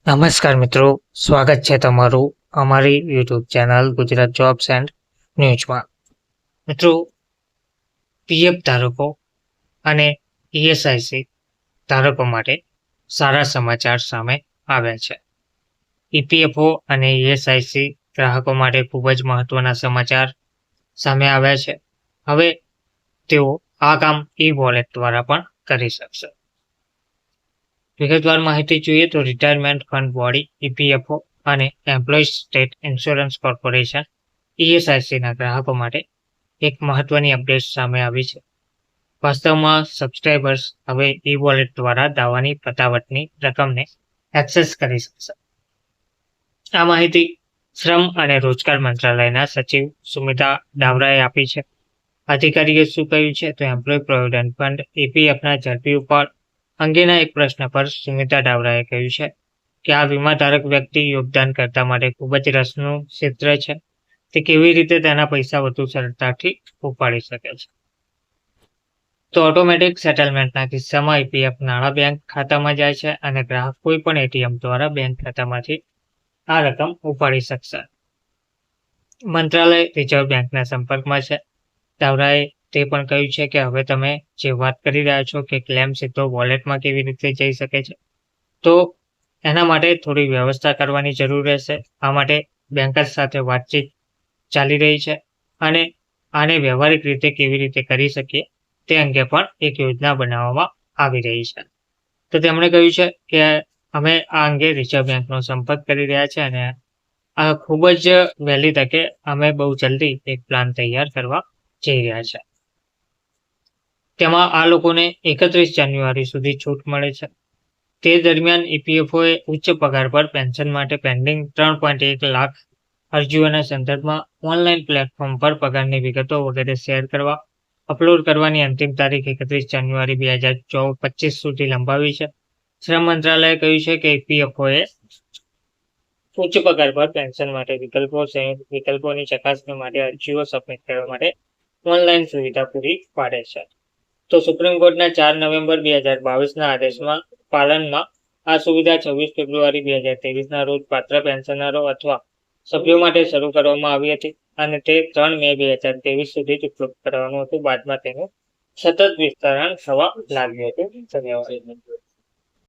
નમસ્કાર મિત્રો, સ્વાગત છે તમારું અમારી YouTube channel Gujarat jobs and ન્યૂઝમાં. મિત્રો, પીએફ ધારકો અને ઈએસઆઈસી ધારકો માટે સારા સમાચાર સામે આવ્યા છે. ઈપીએફઓ અને ઈએસઆઈસી ગ્રાહકો માટે ખૂબ જ મહત્વના સમાચાર સામે આવ્યા છે. હવે તેઓ આ કામ ઈ-વોલેટ દ્વારા પણ કરી શકશે. વિગતવાર માહિતી જોઈએ તો રિટાયરમેન્ટ ફંડ બોડી ઈપીએફઓ અને એમ્પ્લોઈઝ સ્ટેટ ઇન્સ્યોરન્સ કોર્પોરેશન ઈએસઆઈસીના ગ્રાહકો માટે એક મહત્વની અપડેટ સામે આવી છે. વાસ્તવમાં સબસ્ક્રાઇબર્સ હવે ઈ-વોલેટ દ્વારા દાવાની પતાવટની રકમને એક્સેસ કરી શકશે. આ માહિતી શ્રમ અને રોજગાર મંત્રાલયના સચિવ સુમિતા ડાવરાએ આપી છે. અધિકારીએ શું કહ્યું છે તો એમ્પ્લોય પ્રોવિડન્ટ ફંડ ઈપીએફના ઝડપી ઉપાડ અંગેના એક પ્રશ્ન પર સુમિતા ડાવરાએ કહ્યું છે કે આ વીમાધારક વ્યક્તિ યોગદાનકર્તા માટે ખૂબ જ રસનું ક્ષેત્ર છે. તે કેવી રીતે તેના પૈસા વધુ સરળતાથી ઉપાડી શકે છે. તો ઓટોમેટિક સેટલમેન્ટના કિસ્સામાં ઈપીએફ નાણાં બેંક ખાતામાં જાય છે અને ગ્રાહક કોઈ પણ એટીએમ દ્વારા બેંક ખાતામાંથી આ રકમ ઉપાડી શકશે. મંત્રાલય રિઝર્વ બેંકના સંપર્કમાં છે. ડાવરાએ તે પણ કહ્યું છે કે હવે તમે જે વાત કરી રહ્યા છો કે ક્લેમ સીધો વોલેટમાં કેવી રીતે જઈ શકે છે, તો એના માટે થોડી વ્યવસ્થા કરવાની જરૂર રહેશે. આ માટે બેંકર્સ સાથે વાતચીત ચાલી રહી છે અને આને વ્યવહારિક રીતે કેવી રીતે કરી શકીએ તે અંગે પણ એક યોજના બનાવવામાં આવી રહી છે. તો તેમણે કહ્યું છે કે અમે આ અંગે રિઝર્વ બેંકનો સંપર્ક કરી રહ્યા છે અને આ ખૂબ જ વહેલી તકે અમે બહુ જલ્દી એક પ્લાન તૈયાર કરવા જઈ રહ્યા છે. તેમાં આ લોકોને 31 જાન્યુઆરી સુધી છૂટ મળે છે. તે દરમિયાન ઈપીએફઓએ ઉચ્ચ પગાર પર પેન્શન માટે પેન્ડિંગ 3.1 લાખ અરજીઓના સંદર્ભમાં ઓનલાઈન પ્લેટફોર્મ પર પગારની વિગતો વગેરે શેર કરવા અપલોડ કરવાની અંતિમ તારીખ 31 જાન્યુઆરી 2025 સુધી લંબાવી છે. શ્રમ મંત્રાલયે કહ્યું છે કે ઈપીએફઓએ ઉચ્ચ પગાર પર પેન્શન માટે વિકલ્પોની ચકાસણી માટે અરજીઓ સબમિટ કરવા માટે ઓનલાઈન સુવિધા પૂરી પાડે છે. તો સુપ્રીમ કોર્ટના 4 નવેમ્બર 2022ના આદેશમાં પાલનમાં આ સુવિધા 26 ફેબ્રુઆરી 2023ના રોજ પાત્ર પેન્શનરો અથવા સભ્યો માટે શરૂ કરવામાં આવી હતી અને તે 3 મે 2023 સુધી જ ઉપલબ્ધ કરવાનું હતું. બાદમાં તેનું સતત વિસ્તરણ થવા લાગ્યું હતું. ધન્યવાદ.